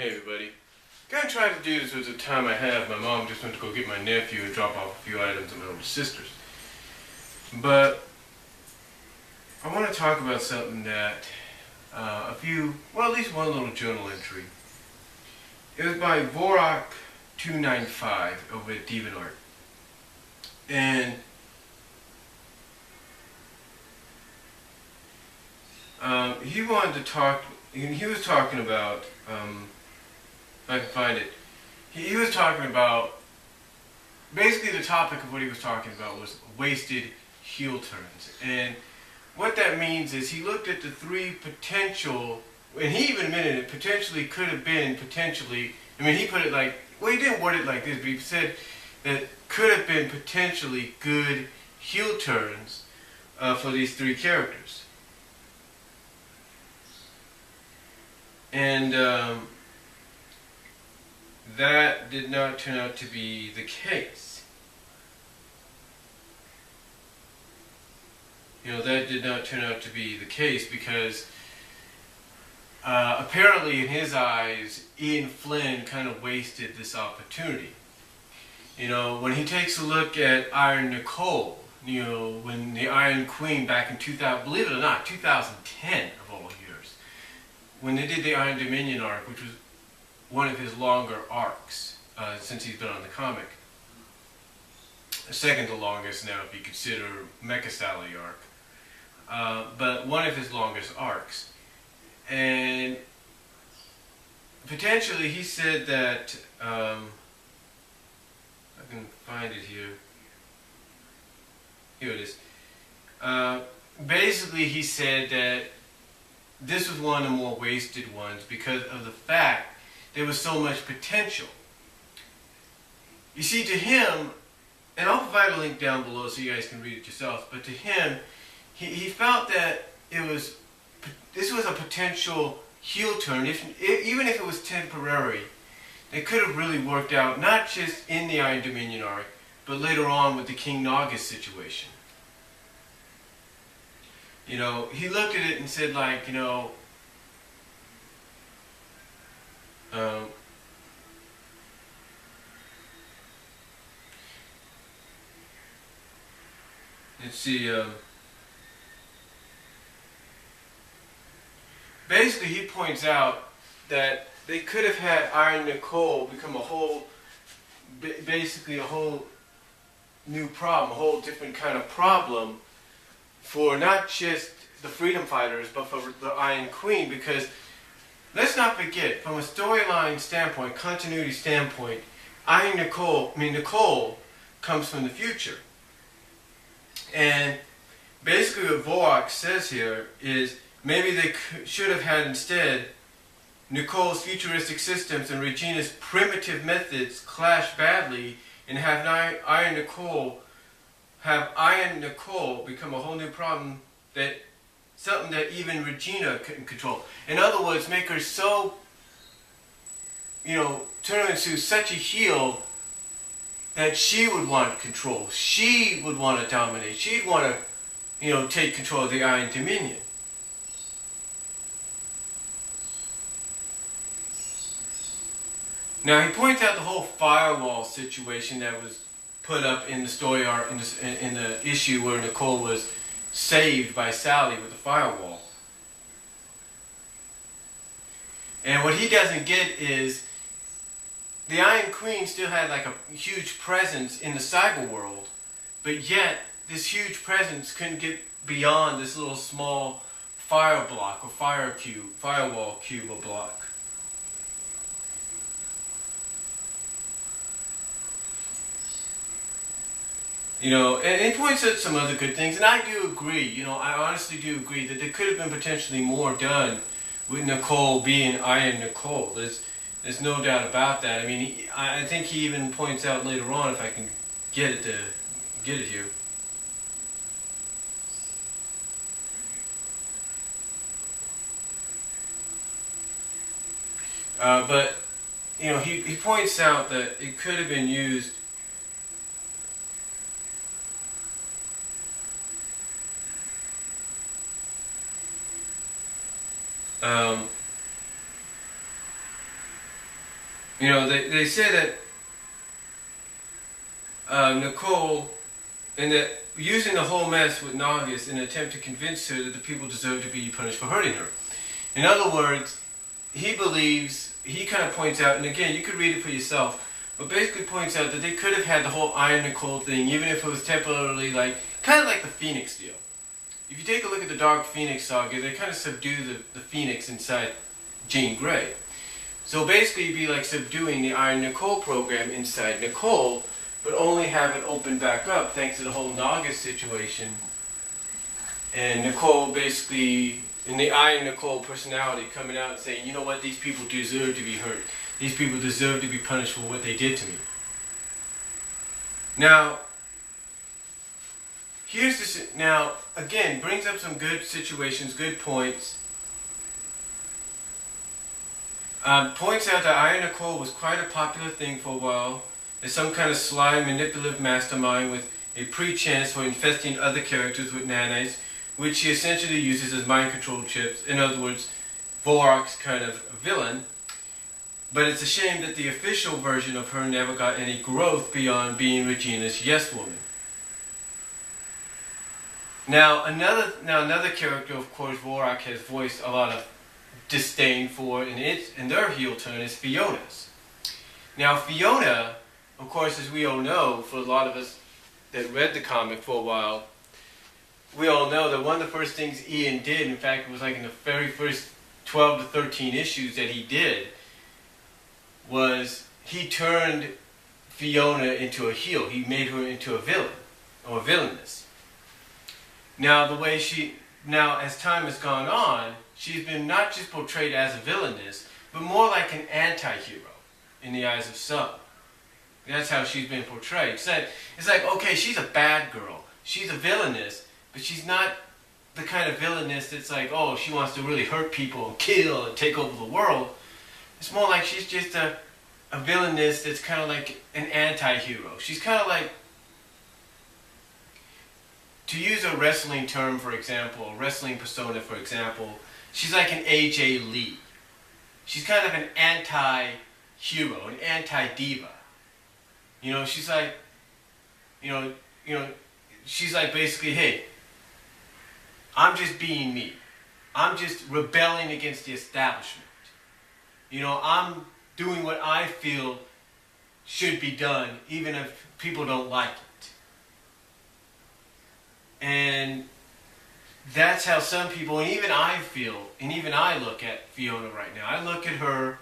Hey everybody. Gonna try to do this with the time I have. My mom just went to go get my nephew and drop off a few items at my older sister's. But I want to talk about something that at least one little journal entry. It was by Vorak295 over at DeviantArt. And he wanted to talk, he was talking about, if I can find it, he was talking about, basically the topic of what he was talking about was wasted heel turns. And what that means is he looked at the three potential, and he even admitted it potentially could have been he put it like, well, he didn't word it like this, but he said that could have been potentially good heel turns for these three characters. And that did not turn out to be the case. That did not turn out to be the case because apparently in his eyes, Ian Flynn kind of wasted this opportunity. When he takes a look at Iron Nicole, when the Iron Queen back in 2000, believe it or not, 2010 of all years, when they did the Iron Dominion arc, which was one of his longer arcs since he's been on the comic. Second to longest now if you consider Mecha Sally arc. But one of his longest arcs. And potentially he said that, I can find it here. Here it is. Basically he said that this was one of the more wasted ones because of the fact there was so much potential. You see, to him, and I'll provide a link down below so you guys can read it yourself, but to him, he felt that this was a potential heel turn, even if it was temporary. It could have really worked out, not just in the Iron Dominion arc, but later on with the King Naugus situation. He looked at it and said, like, let's see, basically he points out that they could have had Iron Nicole become basically a whole new problem, a whole different kind of problem for not just the Freedom Fighters, but for the Iron Queen, because let's not forget, from a storyline standpoint, continuity standpoint, Nicole comes from the future. And basically what Vorak says here is maybe they should have had instead Nicole's futuristic systems and Regina's primitive methods clash badly and have Iron Nicole become a whole new problem, something that even Regina couldn't control. In other words, make her so, turn her into such a heel that she would want control. She would want to dominate. She'd want to, take control of the Iron Dominion. Now he points out the whole firewall situation that was put up in the story arc, in the issue where Nicole was saved by Sally with the firewall. And what he doesn't get is the Iron Queen still had like a huge presence in the cyber world, but yet this huge presence couldn't get beyond this little small fire block or firewall cube or block. And he points out some other good things, and I do agree, I honestly do agree that there could have been potentially more done with Nicole being Iron Nicole. There's no doubt about that. I think he even points out later on, if I can get it here. But he points out that it could have been used. they say that Nicole, and that using the whole mess with Nagas in an attempt to convince her that the people deserve to be punished for hurting her. In other words, he kind of points out, and again, you could read it for yourself, but basically points out that they could have had the whole Iron Nicole thing, even if it was temporarily kind of like the Phoenix deal. If you take a look at the Dark Phoenix saga, they kind of subdue the Phoenix inside Jean Grey. So basically, it'd be like subduing the Iron Nicole program inside Nicole, but only have it open back up thanks to the whole Naga situation. And Nicole basically, in the Iron Nicole personality, coming out and saying, you know what, these people deserve to be hurt. These people deserve to be punished for what they did to me. Now, now, again, brings up some good situations, good points. Points out that Iron Nicole was quite a popular thing for a while, as some kind of sly, manipulative mastermind with a pre-chance for infesting other characters with nanites, which she essentially uses as mind control chips. In other words, Vorak's kind of villain. But it's a shame that the official version of her never got any growth beyond being Regina's yes woman. Now another character, of course, Vorak has voiced a lot of disdain for in their heel turn is Fiona's. Now Fiona, of course, as we all know, for a lot of us that read the comic for a while, we all know that one of the first things Ian did, in fact, it was like in the very first 12 to 13 issues that he did, was he turned Fiona into a heel. He made her into a villain, or a villainess. Now, as time has gone on, she's been not just portrayed as a villainess, but more like an anti-hero in the eyes of some. That's how she's been portrayed. It's like, okay, she's a bad girl. She's a villainess, but she's not the kind of villainess that's like, oh, she wants to really hurt people and kill and take over the world. It's more like she's just a villainess that's kind of like an anti-hero. She's kind of like, to use a wrestling term, for example, a wrestling persona, for example, she's like an AJ Lee. She's kind of an anti-hero, an anti-diva. She's like, she's like basically, hey, I'm just being me. I'm just rebelling against the establishment. I'm doing what I feel should be done, even if people don't like it. And that's how some people, and even I feel, and even I look at Fiona right now. I look at her,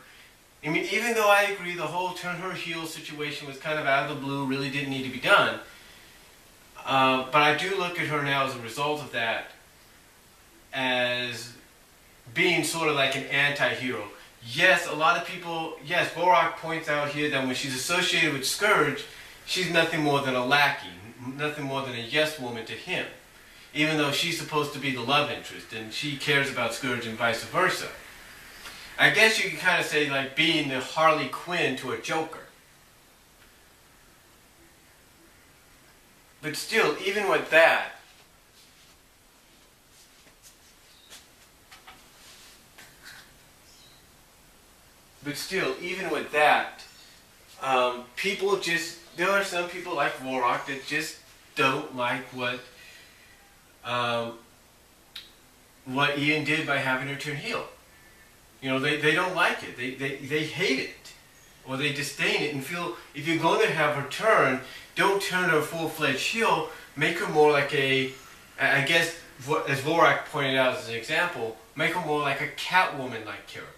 I mean, even though I agree the whole turn her heel situation was kind of out of the blue, really didn't need to be done, but I do look at her now as a result of that as being sort of like an anti-hero. Yes, a lot of people, yes, Vorak points out here that when she's associated with Scourge, she's nothing more than a lackey, nothing more than a yes woman to him, even though she's supposed to be the love interest and she cares about Scourge and vice versa. I guess you could kind of say like being the Harley Quinn to a Joker. But still, even with that, there are some people like Vorak that just don't like what Ian did by having her turn heel. They don't like it. They hate it. Or they disdain it and feel if you're going to have her turn, don't turn her full-fledged heel, make her more like I guess, as Vorak pointed out as an example, make her more like a Catwoman-like character.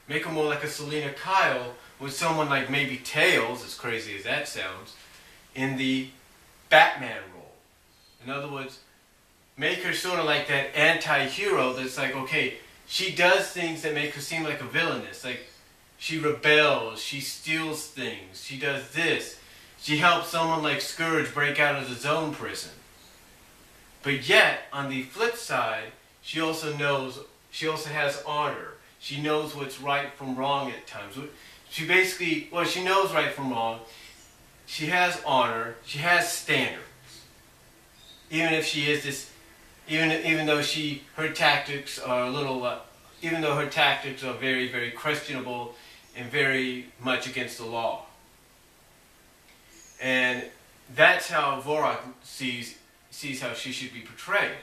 Make her more like a Selena Kyle with someone like maybe Tails, as crazy as that sounds, in the Batman role. In other words, make her sort of like that anti-hero that's like, okay, she does things that make her seem like a villainess. Like, she rebels, she steals things, she does this. She helps someone like Scourge break out of the Zone prison. But yet, on the flip side, she also has honor. She knows what's right from wrong at times. She knows right from wrong. She has honor. She has standards. Even if she is this, even though her tactics are a little, even though her tactics are very, very questionable and very much against the law. And that's how Vorak sees how she should be portrayed,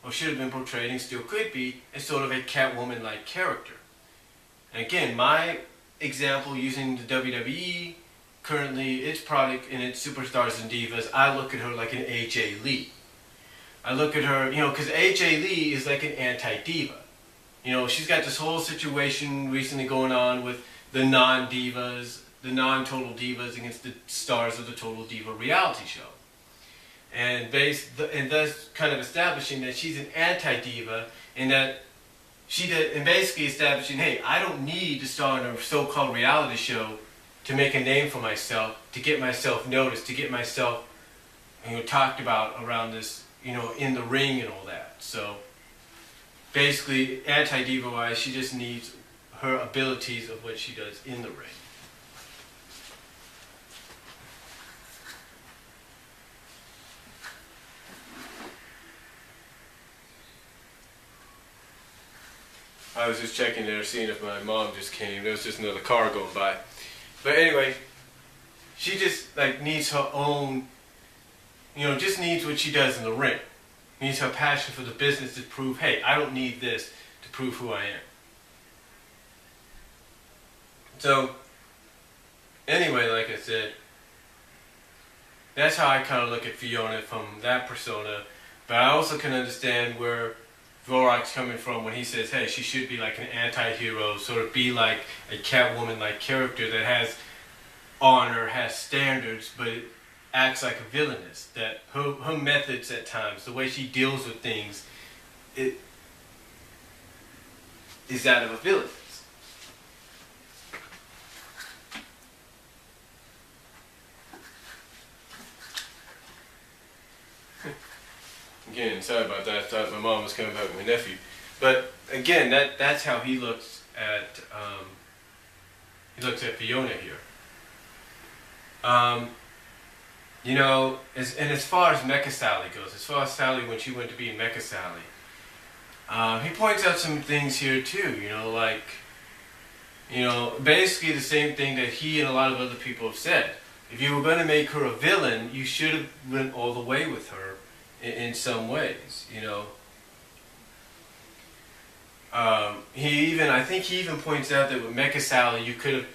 or should have been portrayed and still could be, as sort of a Catwoman-like character. And again, my example using the WWE, currently its product and its superstars and divas, I look at her like an AJ Lee. I look at her, because AJ Lee is like an anti-diva. She's got this whole situation recently going on with the non-divas, the non-total divas against the stars of the Total Diva reality show. And thus kind of establishing that she's an anti-diva, and that and basically establishing, hey, I don't need to star in a so-called reality show to make a name for myself, to get myself noticed, to get myself talked about around this, in the ring and all that. So basically, anti-diva wise, she just needs her abilities of what she does in the ring. I was just checking there, seeing if my mom just came. There was just another car going by. But anyway, she just needs her own, just needs what she does in the ring. Needs her passion for the business to prove, hey, I don't need this to prove who I am. So, anyway, like I said, that's how I kind of look at Fiona from that persona. But I also can understand where Vorak's coming from when he says, hey, she should be like an anti-hero, sort of be like a Catwoman-like character that has honor, has standards, but it acts like a villainess. That her methods at times, the way she deals with things, it is that of a villainess. Again, sorry about that. I thought my mom was coming back with my nephew. But again, that's how he looks at Fiona here. As far as Mecha Sally goes, as far as Sally when she went to be Mecha Sally, he points out some things here too. Basically the same thing that he and a lot of other people have said. If you were going to make her a villain, you should have went all the way with her. In some ways, I think he even points out that with Mecha Sally, you could have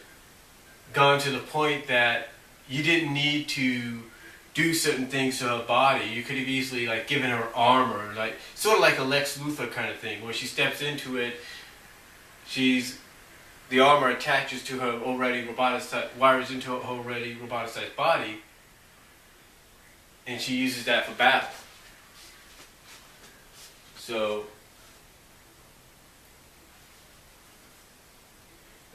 gone to the point that you didn't need to do certain things to her body. You could have easily given her armor, sort of like a Lex Luthor kind of thing, where she steps into it, the armor attaches to her already roboticized, wires into her already roboticized body, and she uses that for battle. So,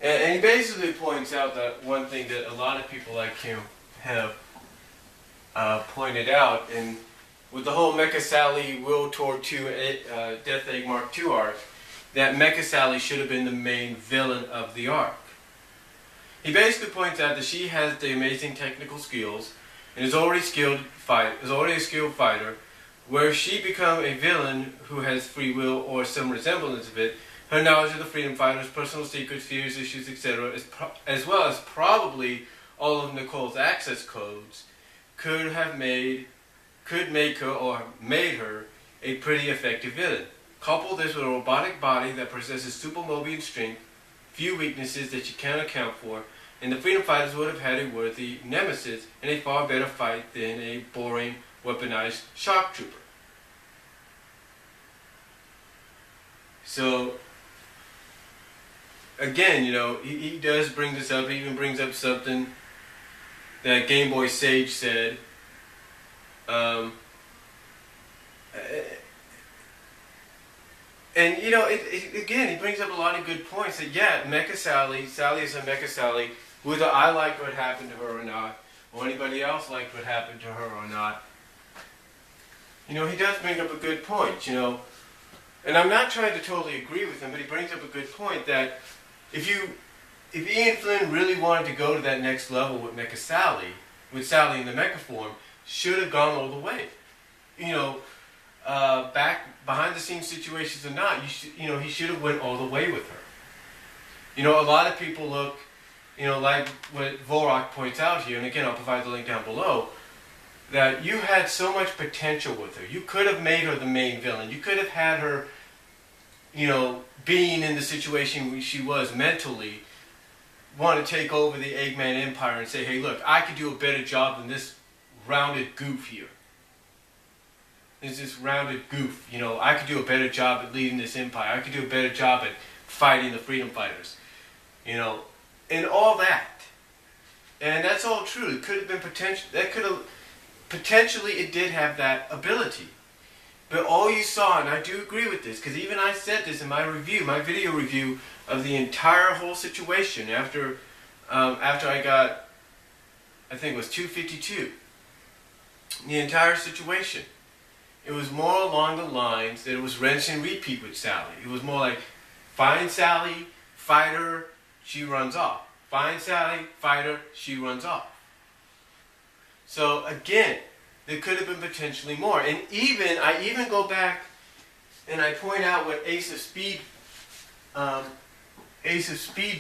and he basically points out that one thing that a lot of people like him have pointed out, and with the whole Mecha Sally World Tour 2 Death Egg Mark II arc, that Mecha Sally should have been the main villain of the arc. He basically points out that she has the amazing technical skills and is already a skilled fighter. Where she become a villain who has free will or some resemblance of it, her knowledge of the freedom fighters, personal secrets, fears, issues, etc., as well as probably all of Nicole's access codes, could make her or made her a pretty effective villain. Couple this with a robotic body that possesses super Mobian strength, few weaknesses that you can't account for, and the freedom fighters would have had a worthy nemesis and a far better fight than a boring, weaponized shock trooper. So, again, he does bring this up. He even brings up something that Game Boy Sage said. And, again, he brings up a lot of good points. That, yeah, Sally is a Mecha Sally, whether I liked what happened to her or not, or anybody else liked what happened to her or not. He does bring up a good point, And I'm not trying to totally agree with him, but he brings up a good point that if Ian Flynn really wanted to go to that next level with Mecha Sally, with Sally in the mecha form, should have gone all the way. Back behind the scenes situations or not, he should have went all the way with her. A lot of people look like what Vorak points out here, and again, I'll provide the link down below, that you had so much potential with her. You could have made her the main villain. You could have had her, being in the situation she was mentally, want to take over the Eggman Empire and say, hey, look, I could do a better job than this rounded goof here. There's this rounded goof, I could do a better job at leading this empire. I could do a better job at fighting the freedom fighters, and all that. And that's all true. It could have been potentially it did have that ability. But all you saw, and I do agree with this, because even I said this in my video review of the entire whole situation after I got, I think it was 252, the entire situation. It was more along the lines that it was rinse and repeat with Sally. It was more like, find Sally, fight her, she runs off. Find Sally, fight her, she runs off. So again, there could have been potentially more. And I even go back and I point out what Ace of Speed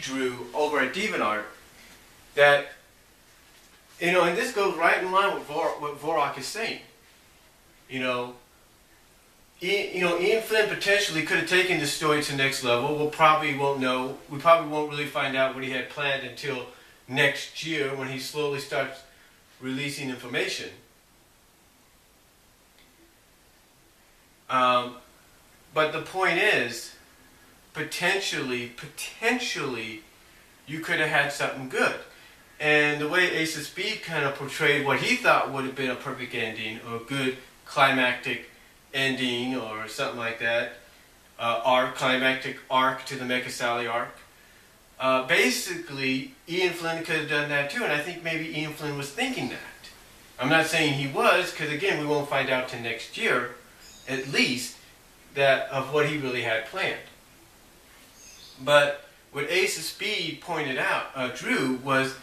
drew over at DeviantArt, that, and this goes right in line with what Vorak is saying. Ian Flynn potentially could have taken this story to the next level. We probably won't really find out what he had planned until next year when he slowly starts releasing information. But the point is, potentially, you could have had something good. And the way Ace of Speed kind of portrayed what he thought would have been a perfect ending, or a good climactic ending, or something like that, climactic arc to the Mecha Sally arc. Basically, Ian Flynn could have done that too, and I think maybe Ian Flynn was thinking that. I'm not saying he was, because again, we won't find out till next year, at least, that of what he really had planned. But what Ace of Speed pointed out, drew, was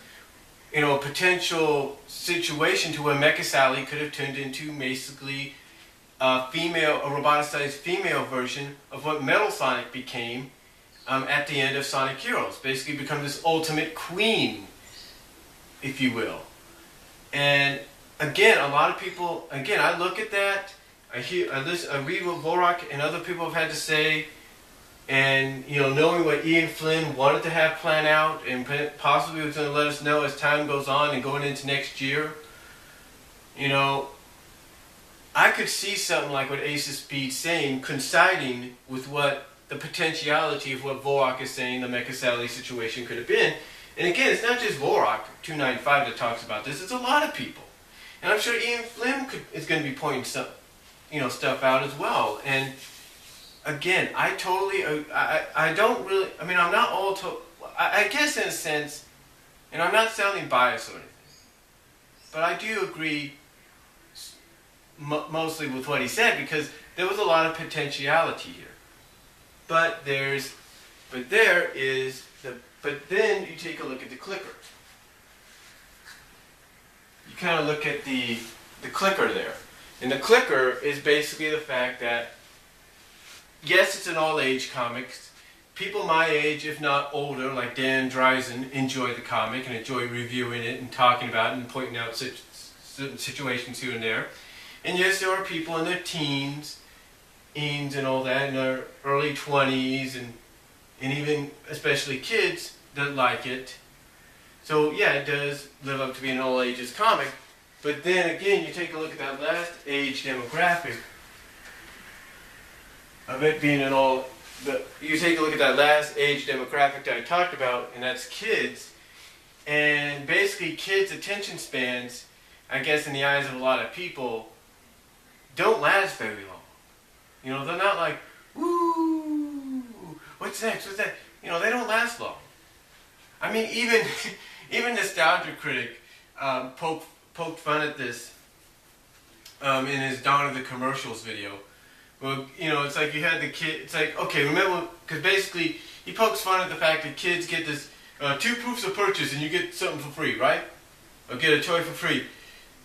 a potential situation to where Mecha Sally could have turned into basically a roboticized female version of what Metal Sonic became at the end of Sonic Heroes. Basically become this ultimate queen, if you will. And again, a lot of people, I look at that, I read what Vorak and other people have had to say, and knowing what Ian Flynn wanted to have planned out and possibly was going to let us know as time goes on and going into next year, I could see something like what Ace of Speed saying coinciding with what the potentiality of what Vorak is saying the Mecha Sally situation could have been. And again, it's not just Vorak 295 that talks about this, it's a lot of people. And I'm sure Ian Flynn is going to be pointing stuff out as well. And again, I don't really, I'm not all I guess in a sense, and I'm not sounding biased or anything, but I do agree mostly with what he said, because there was a lot of potentiality here. But then you take a look at the clicker. You kind of look at the clicker there. And the clicker is basically the fact that, yes, it's an all-age comic. People my age, if not older, like Dan Dreisen, enjoy the comic and enjoy reviewing it and talking about it and pointing out certain situations here and there. And yes, there are people in their teens and all that, in their early 20s, and even especially kids that like it. So yeah, it does live up to being an all ages comic. But then again, you take a look at that last age demographic of it being you take a look at that last age demographic that I talked about, and that's kids. And basically, kids' attention spans, I guess in the eyes of a lot of people, don't last very long. They're not like, woo, what's next, what's that? They don't last long. I mean, even Nostalgia Critic poked fun at this in his Dawn of the Commercials video. Well, it's like you had the kid, it's like, okay, remember, because basically he pokes fun at the fact that kids get this 2 proofs of purchase and you get something for free, right? Or get a toy for free.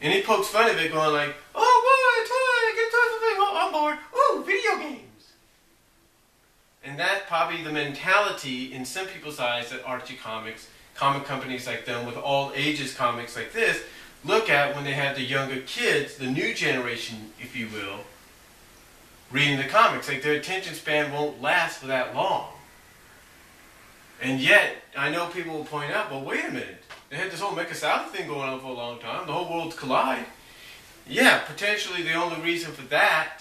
And he pokes fun of it going like, oh boy, a toy, get a toy for free, oh, I'm bored, ooh, video games. And that's probably the mentality in some people's eyes that Archie Comics comic companies like them with all ages comics like this look at when they have the younger kids, the new generation, if you will, reading the comics. Like, their attention span won't last for that long. And yet, I know people will point out, well, wait a minute. They had this whole Mecha Salad thing going on for a long time. The whole worlds collide. Yeah, potentially the only reason for that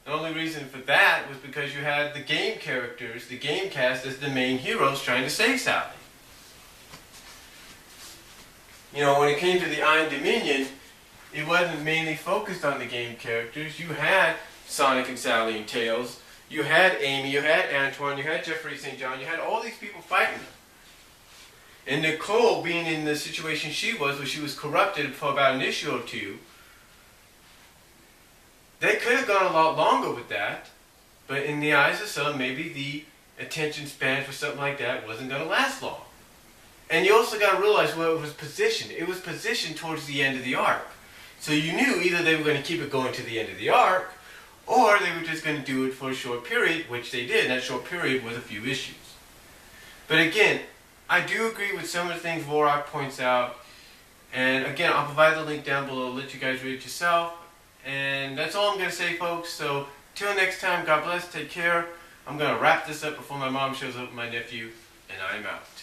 was because you had the game characters, the game cast as the main heroes trying to save Sally. You know, when it came to the Iron Dominion, it wasn't mainly focused on the game characters. You had Sonic and Sally and Tails. You had Amy, you had Antoine, you had Jeffrey St. John, you had all these people fighting them. And Nicole, being in the situation she was, where she was corrupted for about an issue or two, they could have gone a lot longer with that, but in the eyes of some, maybe the attention span for something like that wasn't going to last long. And you also got to realize where it was positioned. It was positioned towards the end of the arc. So you knew either they were going to keep it going to the end of the arc, or they were just going to do it for a short period, which they did. And that short period was a few issues. But again, I do agree with some of the things Vorak points out. And again, I'll provide the link down below. Let you guys read it yourself. And that's all I'm going to say, folks. So till next time, God bless. Take care. I'm going to wrap this up before my mom shows up with my nephew. And I'm out.